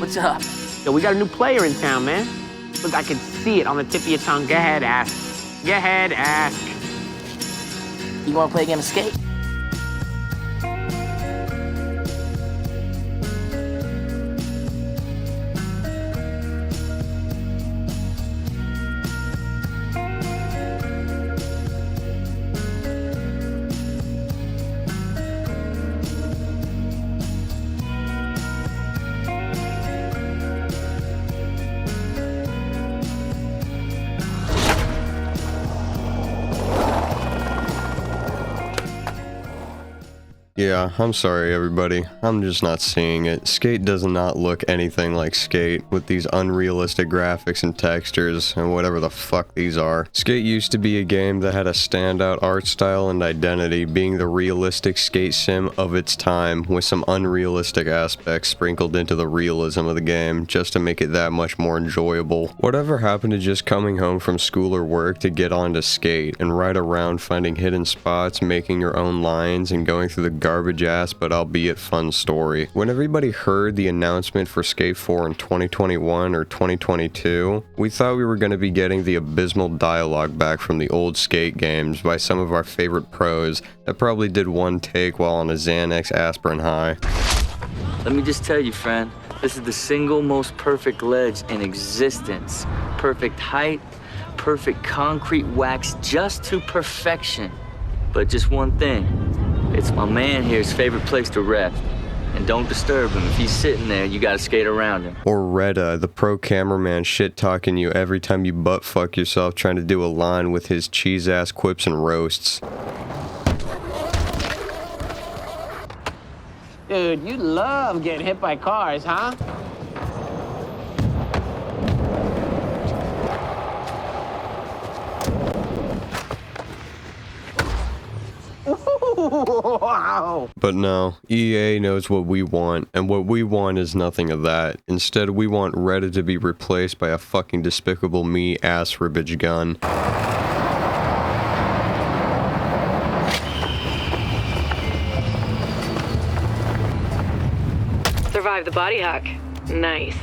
What's up? Yo, we got a new player in town, man. Look, I can see it on the tip of your tongue. Go ahead, ask. Go ahead, ask. You wanna play a game of skate? Yeah, I'm sorry everybody, I'm just not seeing it. Skate does not look anything like Skate, with these unrealistic graphics and textures, and whatever the fuck these are. Skate used to be a game that had a standout art style and identity, being the realistic skate sim of its time, with some unrealistic aspects sprinkled into the realism of the game, just to make it that much more enjoyable. Whatever happened to just coming home from school or work to get onto Skate, and ride around finding hidden spots, making your own lines, and going through the garbage ass but albeit fun story. When everybody heard the announcement for Skate 4 in 2021 or 2022, we thought we were going to be getting the abysmal dialogue back from the old Skate games by some of our favorite pros that probably did one take while on a Xanax aspirin high. Let me just tell you, friend, this is the single most perfect ledge in existence. Perfect height, perfect concrete wax, just to perfection. But just one thing. It's my man here's favorite place to rest. And don't disturb him. If he's sitting there, you gotta skate around him. Or Retta, the pro cameraman shit-talking you every time you butt-fuck yourself trying to do a line with his cheese-ass quips and roasts. Dude, you love getting hit by cars, huh? Wow. But no, EA knows what we want, and what we want is nothing of that. Instead, we want Reddit to be replaced by a fucking Despicable Me ass ribbage gun. Survive the body hack. Nice.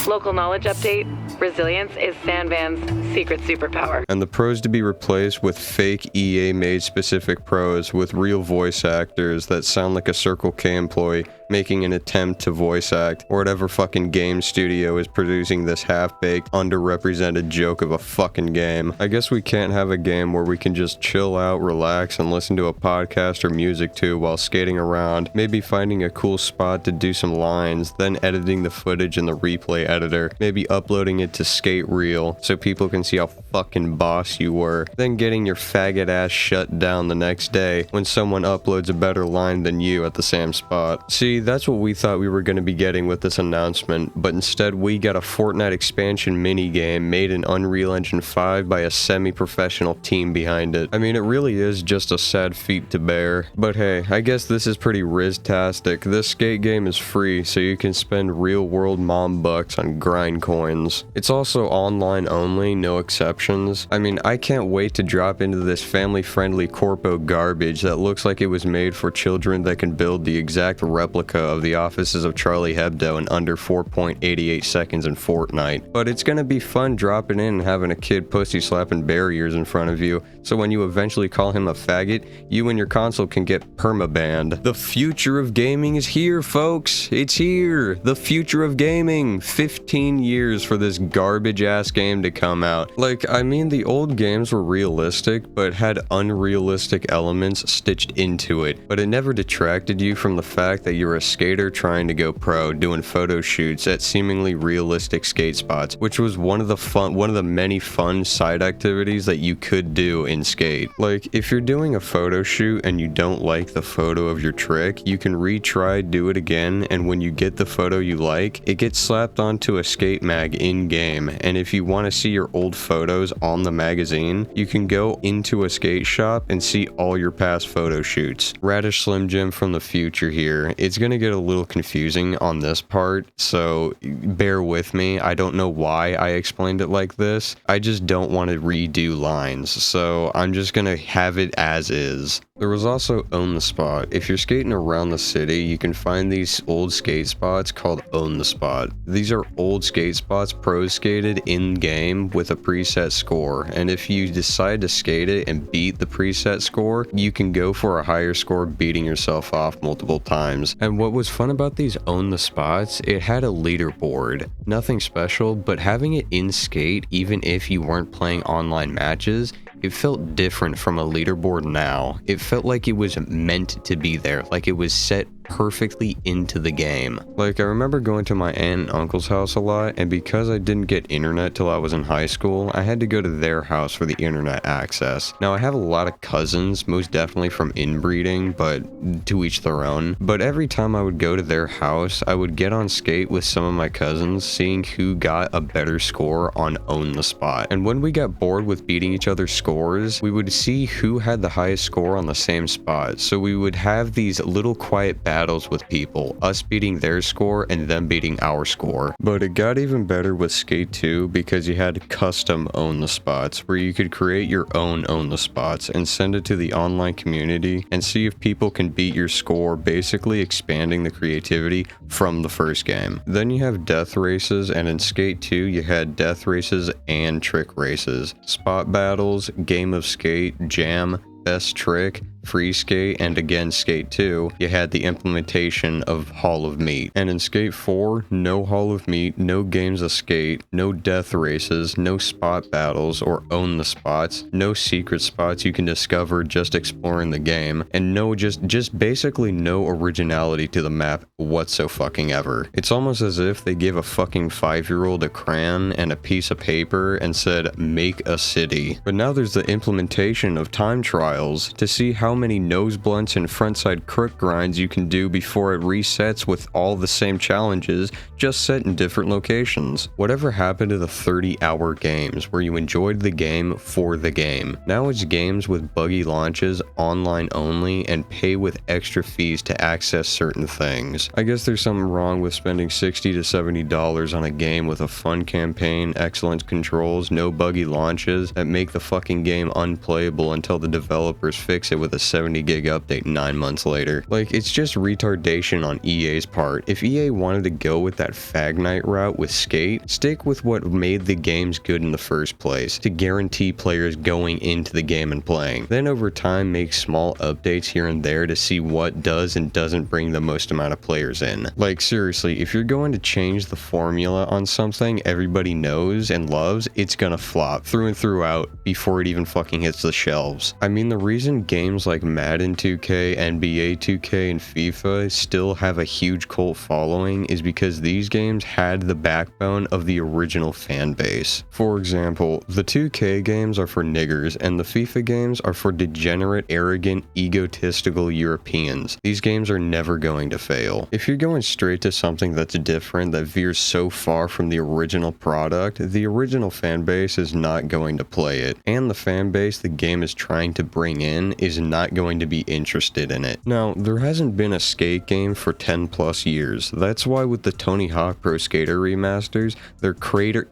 Local knowledge update. Resilience is Sandvan's secret superpower. And the pros to be replaced with fake EA-made specific pros with real voice actors that sound like a Circle K employee making an attempt to voice act, or whatever fucking game studio is producing this half-baked, underrepresented joke of a fucking game. I guess we can't have a game where we can just chill out, relax, and listen to a podcast or music to while skating around, maybe finding a cool spot to do some lines, then editing the footage in the replay editor, maybe uploading it to Skate Reel so people can see how fucking boss you were, then getting your faggot ass shut down the next day when someone uploads a better line than you at the same spot. See, that's what we thought we were going to be getting with this announcement, but instead we got a Fortnite expansion minigame made in Unreal Engine 5 by a semi-professional team behind it. I mean, it really is just a sad feat to bear. But hey, I guess this is pretty riztastic. This skate game is free, so you can spend real-world mom bucks on grind coins. It's also online only, no exceptions. I mean, I can't wait to drop into this family-friendly corpo garbage that looks like it was made for children that can build the exact replica of the offices of Charlie Hebdo in under 4.88 seconds in Fortnite. But it's gonna be fun dropping in and having a kid pussy slapping barriers in front of you, so when you eventually call him a faggot, you and your console can get permabanned. The future of gaming is here, folks! It's here! The future of gaming! 15 years for this garbage-ass game to come out. Like, I mean, the old games were realistic, but had unrealistic elements stitched into it, but it never detracted you from the fact that you're a skater trying to go pro, doing photo shoots at seemingly realistic skate spots, which was one of the many fun side activities that you could do in Skate. Like, if you're doing a photo shoot and you don't like the photo of your trick, you can retry, do it again, and when you get the photo you like, it gets slapped onto a skate mag in-game, and if you want to see your old photos on the magazine, you can go into a skate shop and see all your past photo shoots. Radish Slim Jim from the future here. It's gonna get a little confusing on this part, so bear with me. I don't know why I explained it like this. I just don't want to redo lines, so I'm just gonna have it as is. There was also Own the Spot. If you're skating around the city, you can find these old skate spots called Own the Spot. These are old skate spots pros skated in-game with a preset score, and if you decide to skate it and beat the preset score, you can go for a higher score beating yourself off multiple times. And what was fun about these Own the Spots, it had a leaderboard. Nothing special, but having it in skate, even if you weren't playing online matches, it felt different from a leaderboard now. It felt like it was meant to be there, like it was set perfectly into the game. Like, I remember going to my aunt and uncle's house a lot, and because I didn't get internet till I was in high school, I had to go to their house for the internet access. Now, I have a lot of cousins, most definitely from inbreeding, but to each their own. But every time I would go to their house, I would get on skate with some of my cousins, seeing who got a better score on Own the Spot. And when we got bored with beating each other's scores, we would see who had the highest score on the same spot. So we would have these little quiet battles with people, us beating their score and them beating our score. But it got even better with Skate 2 because you had custom Own the Spots, where you could create your own Own the Spots and send it to the online community and see if people can beat your score, basically expanding the creativity from the first game. Then you have death races, and in Skate 2 you had death races and trick races, spot battles, game of skate, jam, best trick, free skate, and again Skate 2, you had the implementation of Hall of Meat. And in Skate 4, no Hall of Meat, no games of skate, no death races, no spot battles or Own the Spots, no secret spots you can discover just exploring the game, and no just basically no originality to the map whatsoever. It's almost as if they gave a fucking 5-year-old a crayon and a piece of paper and said, make a city. But now there's the implementation of time trials to see how many nose blunts and frontside crook grinds you can do before it resets with all the same challenges, just set in different locations. Whatever happened to the 30-hour games where you enjoyed the game for the game? Now it's games with buggy launches, online only, and pay with extra fees to access certain things. I guess there's something wrong with spending $60 to $70 on a game with a fun campaign, excellent controls, no buggy launches that make the fucking game unplayable until the developers fix it with a 70 gig update 9 months later. Like, it's just retardation on EA's part. If EA wanted to go with that Fag Night route with Skate, stick with what made the games good in the first place, to guarantee players going into the game and playing. Then over time make small updates here and there to see what does and doesn't bring the most amount of players in. Like, seriously, if you're going to change the formula on something everybody knows and loves, it's gonna flop through and throughout before it even fucking hits the shelves. I mean, the reason games like Madden 2K, NBA 2K, and FIFA still have a huge cult following is because these games had the backbone of the original fan base. For example, the 2K games are for niggers, and the FIFA games are for degenerate, arrogant, egotistical Europeans. These games are never going to fail. If you're going straight to something that's different, that veers so far from the original product, the original fan base is not going to play it, and the fan base the game is trying to bring in is not going to be interested in it. Now, there hasn't been a skate game for 10 plus years. That's why with the Tony Hawk Pro Skater remasters, they're catering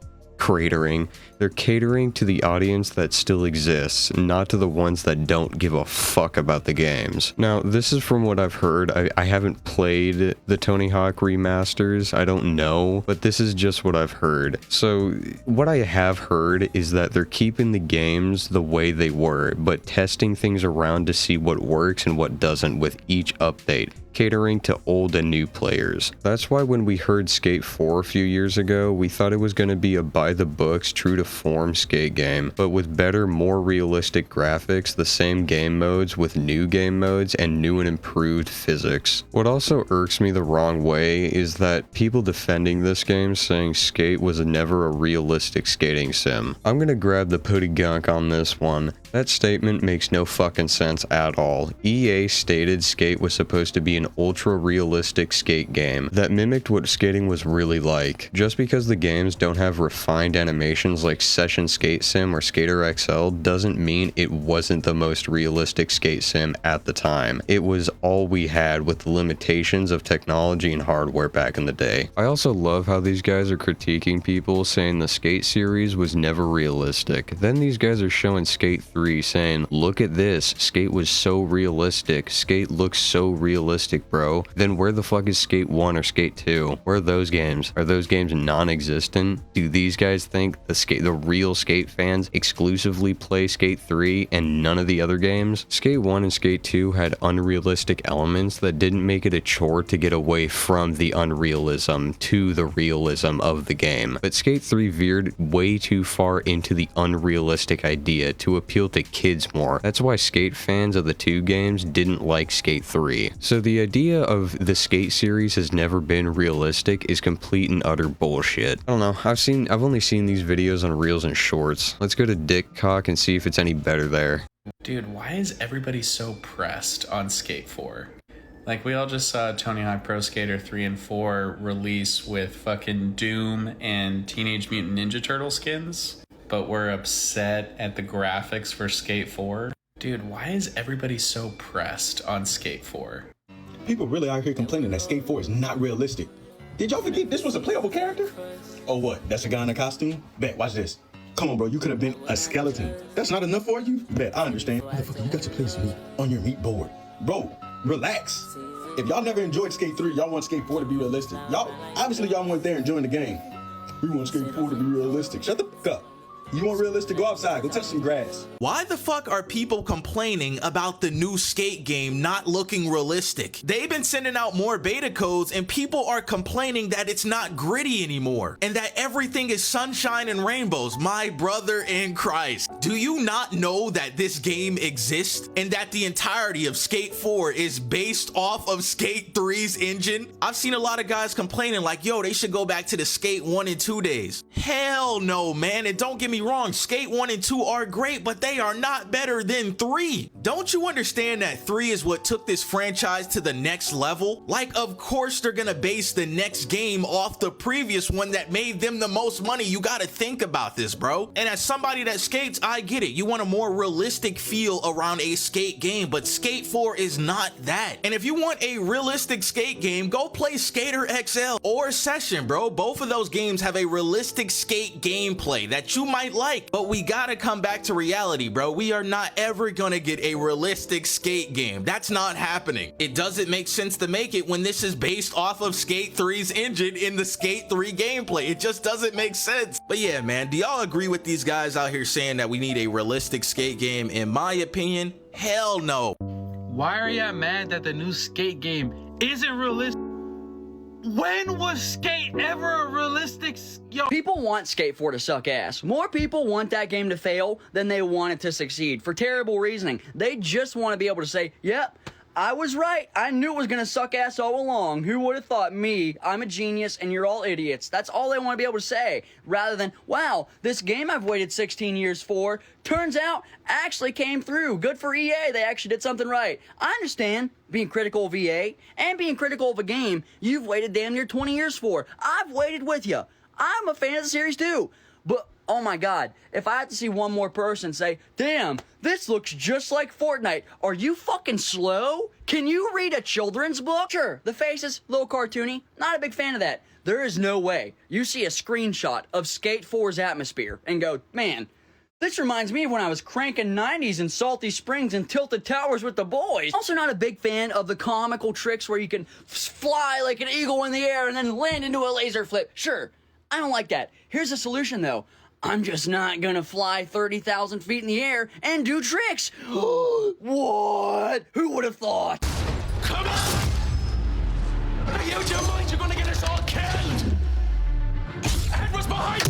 to the audience that still exists, not to the ones that don't give a fuck about the games. Now, this is from what I've heard. I haven't played the Tony Hawk remasters, I don't know, but this is just what I've heard. So, what I have heard is that they're keeping the games the way they were, but testing things around to see what works and what doesn't with each update, catering to old and new players. That's why when we heard Skate 4 a few years ago, we thought it was going to be a by-the-books, true-to-form skate game, but with better, more realistic graphics, the same game modes with new game modes, and new and improved physics. What also irks me the wrong way is that people defending this game saying Skate was never a realistic skating sim. I'm going to grab the putty gunk on this one. That statement makes no fucking sense at all. EA stated Skate was supposed to be an ultra-realistic skate game that mimicked what skating was really like. Just because the games don't have refined animations like Session Skate Sim or Skater XL doesn't mean it wasn't the most realistic skate sim at the time. It was all we had with the limitations of technology and hardware back in the day. I also love how these guys are critiquing people saying the Skate series was never realistic. Then these guys are showing Skate 3 saying, look at this, Skate was so realistic, Skate looks so realistic, bro. Then where the fuck is Skate 1 or Skate 2? Where are those games? Are those games non-existent? Do these guys think the real Skate fans exclusively play Skate 3 and none of the other games? Skate 1 and Skate 2 had unrealistic elements that didn't make it a chore to get away from the unrealism to the realism of the game. But Skate 3 veered way too far into the unrealistic idea to appeal to kids more. That's why Skate fans of the two games didn't like Skate 3. So the idea of the Skate series has never been realistic is complete and utter bullshit. I don't know, I've only seen these videos on Reels and Shorts. Let's go to Dick Cock and see if it's any better there. Dude, why is everybody so pressed on Skate 4? Like, we all just saw Tony Hawk Pro Skater 3 and 4 release with fucking Doom and Teenage Mutant Ninja Turtle skins, but we're upset at the graphics for Skate 4. Dude, why is everybody so pressed on Skate 4? People really out here complaining that Skate 4 is not realistic. Did y'all forget this was a playable character? Oh, what? That's a guy in a costume? Bet, watch this. Come on, bro, you could have been a skeleton. That's not enough for you? Bet, I understand. Motherfucker, you got to place meat on your meat board. Bro, relax. If y'all never enjoyed Skate 3, y'all want Skate 4 to be realistic. Obviously y'all weren't there enjoying the game. We want Skate 4 to be realistic. Shut the fuck up. You want realistic? Go outside, go touch some grass. Why the fuck are people complaining about the new Skate game not looking realistic? They've been sending out more beta codes and people are complaining that it's not gritty anymore and that everything is sunshine and rainbows. My brother in Christ. Do you not know that this game exists and that the entirety of Skate 4 is based off of Skate 3's engine? I've seen a lot of guys complaining like, yo, they should go back to the Skate 1 and 2 days. Hell no, man. And don't get me wrong, Skate 1 and 2 are great, but they are not better than 3. Don't you understand that 3 is what took this franchise to the next level? Like, of course they're gonna base the next game off the previous one that made them the most money. You gotta think about this, bro. And as somebody that skates, I get it. You want a more realistic feel around a skate game, but Skate 4 is not that. And if you want a realistic skate game, go play Skater XL or Session, bro. Both of those games have a realistic skate gameplay that you might like, but we gotta come back to reality, bro. We are not ever gonna get a realistic skate game. That's not happening. It doesn't make sense to make it when this is based off of Skate 3's engine in the Skate 3 gameplay. It just doesn't make sense. But yeah, man, do y'all agree with these guys out here saying that we need a realistic skate game? In my opinion, hell no. Why are y'all mad that the new Skate game isn't realistic? When was Skate ever a realistic? People want Skate 4 to suck ass. More people want that game to fail than they want it to succeed for terrible reasoning. They just want to be able to say, yep, I was right. I knew it was going to suck ass all along. Who would have thought me? I'm a genius and you're all idiots. That's all they want to be able to say. Rather than, wow, this game I've waited 16 years for, turns out actually came through. Good for EA. They actually did something right. I understand being critical of EA and being critical of a game you've waited damn near 20 years for. I've waited with you. I'm a fan of the series too. But oh my God, if I had to see one more person say, damn, this looks just like Fortnite, are you fucking slow? Can you read a children's book? Sure, the faces, a little cartoony, not a big fan of that. There is no way you see a screenshot of Skate 4's atmosphere and go, man, this reminds me of when I was cranking 90s in Salty Springs and Tilted Towers with the boys. Also not a big fan of the comical tricks where you can fly like an eagle in the air and then land into a laser flip. Sure, I don't like that. Here's a solution though. I'm just not gonna fly 30,000 feet in the air and do tricks. What? Who would have thought? Come on! Are you out your mind? You're gonna get us all killed! Edward's behind!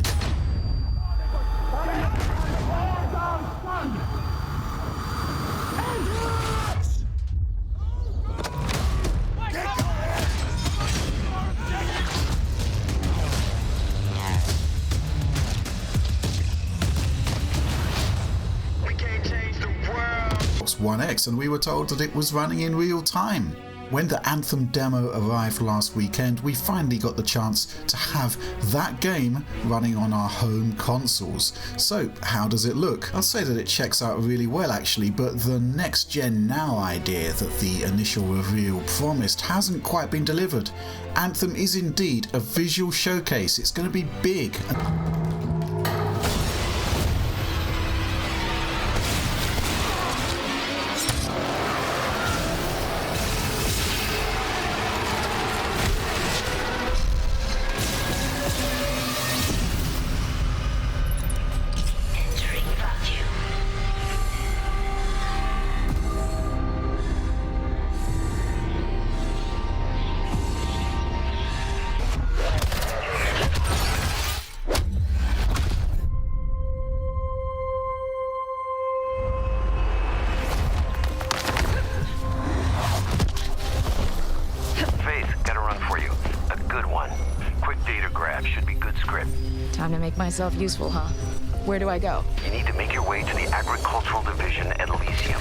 One X, and we were told that it was running in real time. When the Anthem demo arrived last weekend, we finally got the chance to have that game running on our home consoles. So, how does it look? I'll say that it checks out really well actually, but the next gen now idea that the initial reveal promised hasn't quite been delivered. Anthem is indeed a visual showcase. It's going to be big. Time to make myself useful, huh? Where do I go? You need to make your way to the Agricultural Division at Elysium.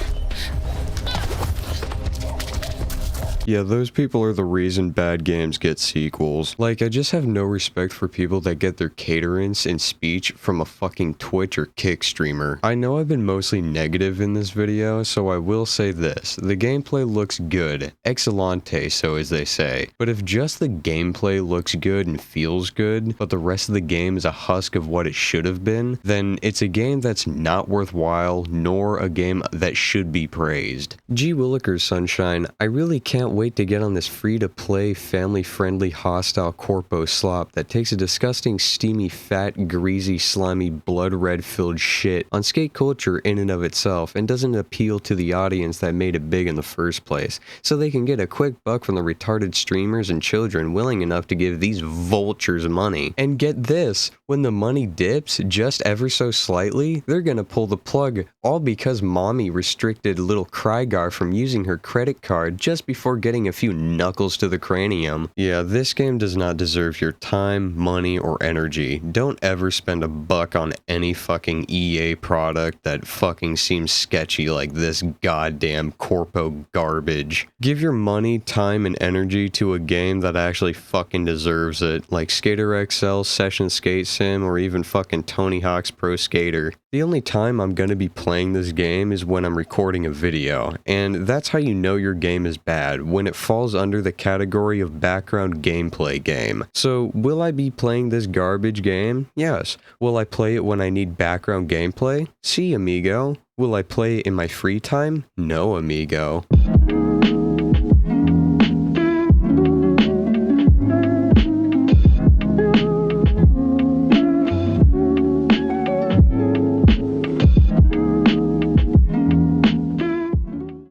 Yeah, those people are the reason bad games get sequels. Like, I just have no respect for people that get their caterance and speech from a fucking Twitch or Kick streamer. I know I've been mostly negative in this video, so I will say this. The gameplay looks good. Excellente, so as they say. But if just the gameplay looks good and feels good, but the rest of the game is a husk of what it should have been, then it's a game that's not worthwhile, nor a game that should be praised. Gee Willikers, Sunshine, I really can't wait to get on this free-to-play, family-friendly, hostile corpo slop that takes a disgusting, steamy, fat, greasy, slimy, blood-red-filled shit on skate culture in and of itself and doesn't appeal to the audience that made it big in the first place, so they can get a quick buck from the retarded streamers and children willing enough to give these vultures money. And get this, when the money dips just ever so slightly, they're gonna pull the plug, all because mommy restricted little Krygar from using her credit card just before getting a few knuckles to the cranium. Yeah, this game does not deserve your time, money, or energy. Don't ever spend $1 on any fucking EA product that fucking seems sketchy like this goddamn corpo garbage. Give your money, time, and energy to a game that actually fucking deserves it, like Skater XL, Session Skate Sim, or even fucking Tony Hawk's Pro Skater. The only time I'm gonna be playing this game is when I'm recording a video, and that's how you know your game is bad, when it falls under the category of background gameplay game. So, will I be playing this garbage game? Yes. Will I play it when I need background gameplay? Si, amigo. Will I play it in my free time? No, amigo.